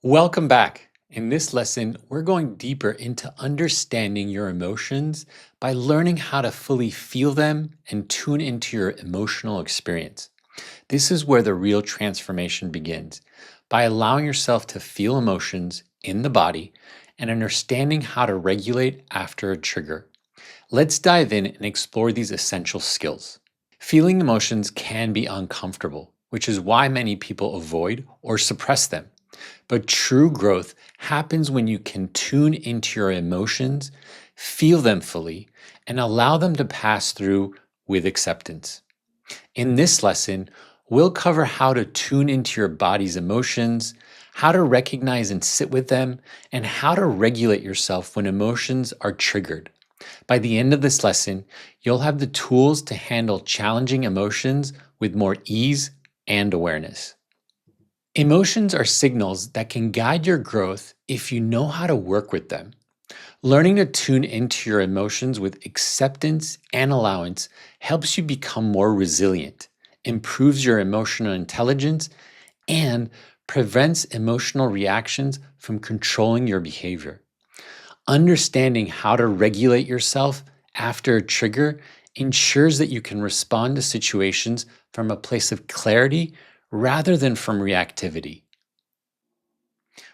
Welcome back. In this lesson, we're going deeper into understanding your emotions by learning how to fully feel them and tune into your emotional experience. This is where the real transformation begins, by allowing yourself to feel emotions in the body and understanding how to regulate after a trigger. Let's dive in and explore these essential skills. Feeling emotions can be uncomfortable, which is why many people avoid or suppress them. But true growth happens when you can tune into your emotions, feel them fully, and allow them to pass through with acceptance. In this lesson, we'll cover how to tune into your body's emotions, how to recognize and sit with them, and how to regulate yourself when emotions are triggered. By the end of this lesson, you'll have the tools to handle challenging emotions with more ease and awareness. Emotions are signals that can guide your growth if you know how to work with them. Learning to tune into your emotions with acceptance and allowance helps you become more resilient, improves your emotional intelligence, and prevents emotional reactions from controlling your behavior. Understanding how to regulate yourself after a trigger ensures that you can respond to situations from a place of clarity rather than from reactivity.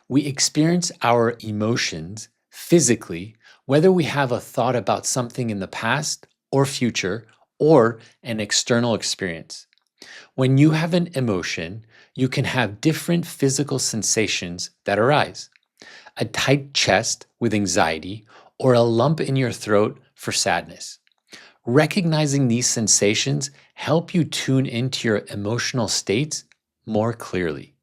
We experience our emotions physically, whether we have a thought about something in the past or future or an external experience. When you have an emotion, you can have different physical sensations that arise. A tight chest with anxiety or a lump in your throat for sadness. Recognizing these sensations help you tune into your emotional states more clearly.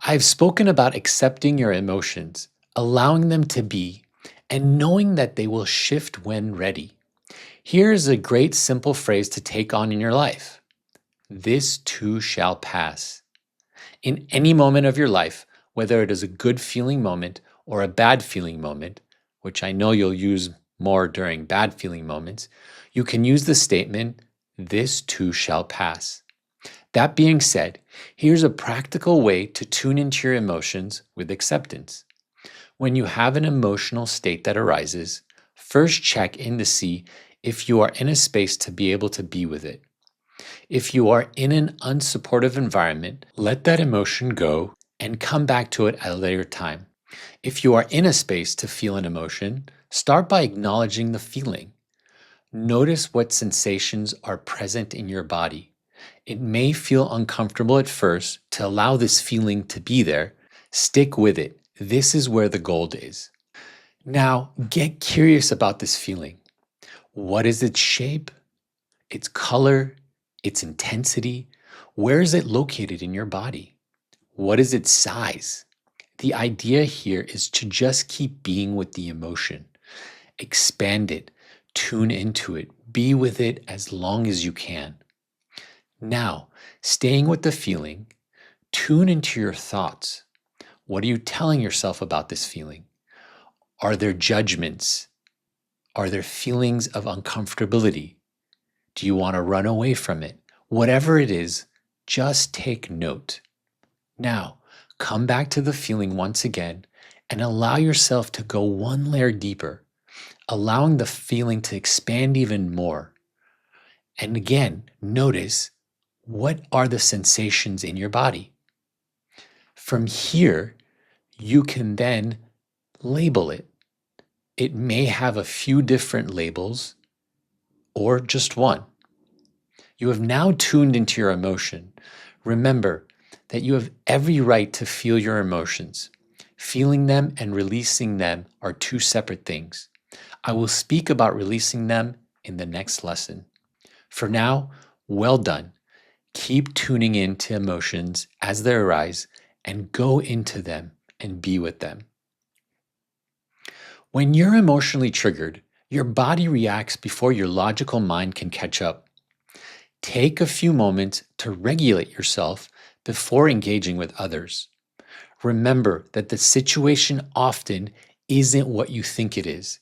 I've spoken about accepting your emotions, allowing them to be, and knowing that they will shift when ready. Here's a great simple phrase to take on in your life. This too shall pass. In any moment of your life, whether it is a good feeling moment or a bad feeling moment, which I know you'll use more during bad feeling moments, you can use the statement, this too shall pass. That being said, here's a practical way to tune into your emotions with acceptance. When you have an emotional state that arises, first check in to see if you are in a space to be able to be with it. If you are in an unsupportive environment, let that emotion go and come back to it at a later time. If you are in a space to feel an emotion, start by acknowledging the feeling. Notice what sensations are present in your body. It may feel uncomfortable at first to allow this feeling to be there. Stick with it. This is where the gold is. Now, get curious about this feeling. What is its shape, its color, its intensity? Where is it located in your body? What is its size? The idea here is to just keep being with the emotion. Expand it, tune into it, be with it as long as you can. Now, staying with the feeling, tune into your thoughts. What are you telling yourself about this feeling? Are there judgments? Are there feelings of uncomfortability? Do you want to run away from it? Whatever it is, just take note. Now, come back to the feeling once again and allow yourself to go one layer deeper, allowing the feeling to expand even more. And again, notice what are the sensations in your body. From here, you can then label it. It may have a few different labels or just one. You have now tuned into your emotion. Remember that you have every right to feel your emotions. Feeling them and releasing them are two separate things. I will speak about releasing them in the next lesson. For now, well done. Keep tuning in to emotions as they arise and go into them and be with them. When you're emotionally triggered, your body reacts before your logical mind can catch up. Take a few moments to regulate yourself before engaging with others. Remember that the situation often isn't what you think it is.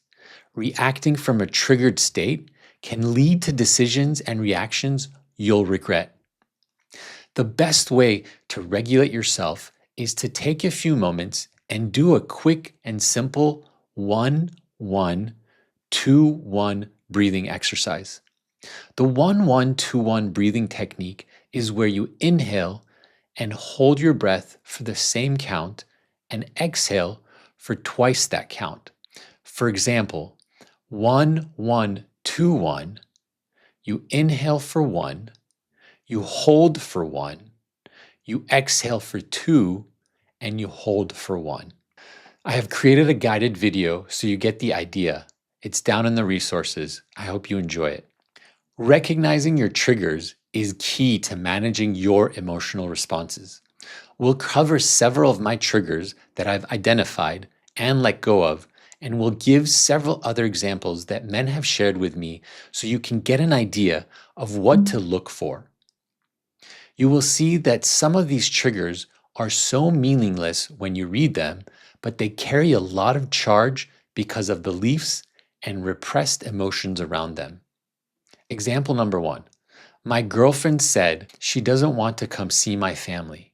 Reacting from a triggered state can lead to decisions and reactions you'll regret. The best way to regulate yourself is to take a few moments and do a quick and simple 1-1-2-1 breathing exercise. The 1-1-2-1 breathing technique is where you inhale and hold your breath for the same count and exhale for twice that count. For example, 1-1-2-1, you inhale for 1, you hold for 1, you exhale for 2, and you hold for 1. I have created a guided video so you get the idea. It's down in the resources. I hope you enjoy it. Recognizing your triggers is key to managing your emotional responses. We'll cover several of my triggers that I've identified and let go of, and we'll give several other examples that men have shared with me so you can get an idea of what to look for. You will see that some of these triggers are so meaningless when you read them, but they carry a lot of charge because of beliefs and repressed emotions around them. Example number 1. My girlfriend said she doesn't want to come see my family.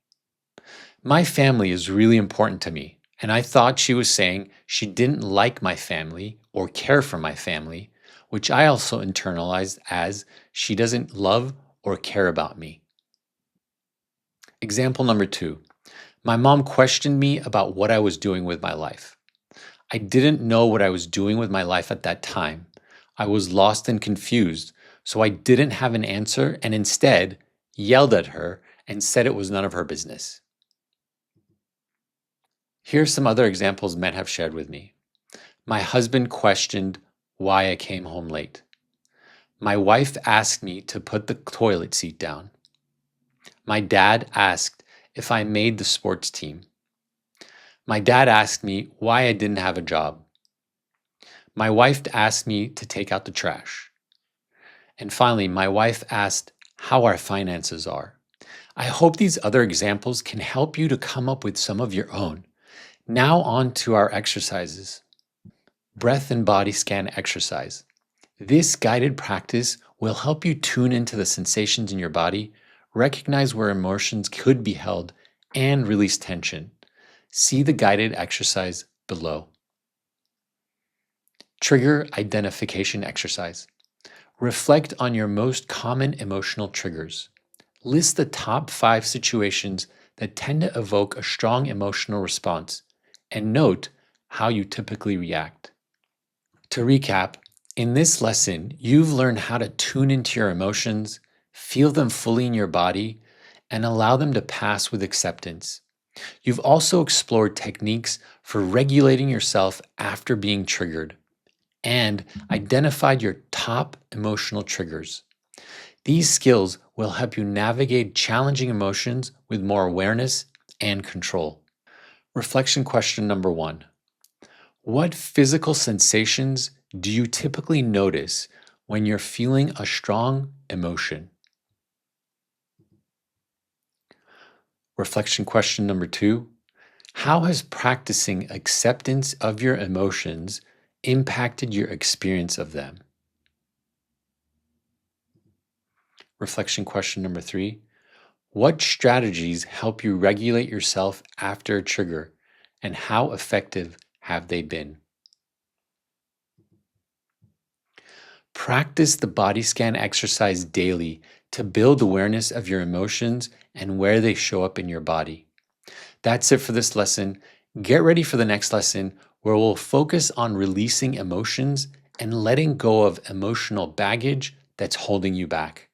My family is really important to me, and I thought she was saying she didn't like my family or care for my family, which I also internalized as she doesn't love or care about me. Example number 2. My mom questioned me about what I was doing with my life. I didn't know what I was doing with my life at that time. I was lost and confused, so I didn't have an answer and instead yelled at her and said it was none of her business. Here are some other examples men have shared with me. My husband questioned why I came home late. My wife asked me to put the toilet seat down. My dad asked if I made the sports team. My dad asked me why I didn't have a job. My wife asked me to take out the trash. And finally, my wife asked how our finances are. I hope these other examples can help you to come up with some of your own. Now on to our exercises. Breath and body scan exercise. This guided practice will help you tune into the sensations in your body, recognize where emotions could be held, and release tension. See the guided exercise below. Trigger identification exercise. Reflect on your most common emotional triggers. List the top 5 situations that tend to evoke a strong emotional response, and note how you typically react. To recap, in this lesson, you've learned how to tune into your emotions, feel them fully in your body, and allow them to pass with acceptance. You've also explored techniques for regulating yourself after being triggered and identified your top emotional triggers. These skills will help you navigate challenging emotions with more awareness and control. Reflection question number 1. What physical sensations do you typically notice when you're feeling a strong emotion? Reflection question number 2. How has practicing acceptance of your emotions impacted your experience of them? Reflection question number 3. What strategies help you regulate yourself after a trigger, and how effective have they been? Practice the body scan exercise daily to build awareness of your emotions and where they show up in your body. That's it for this lesson. Get ready for the next lesson where we'll focus on releasing emotions and letting go of emotional baggage that's holding you back.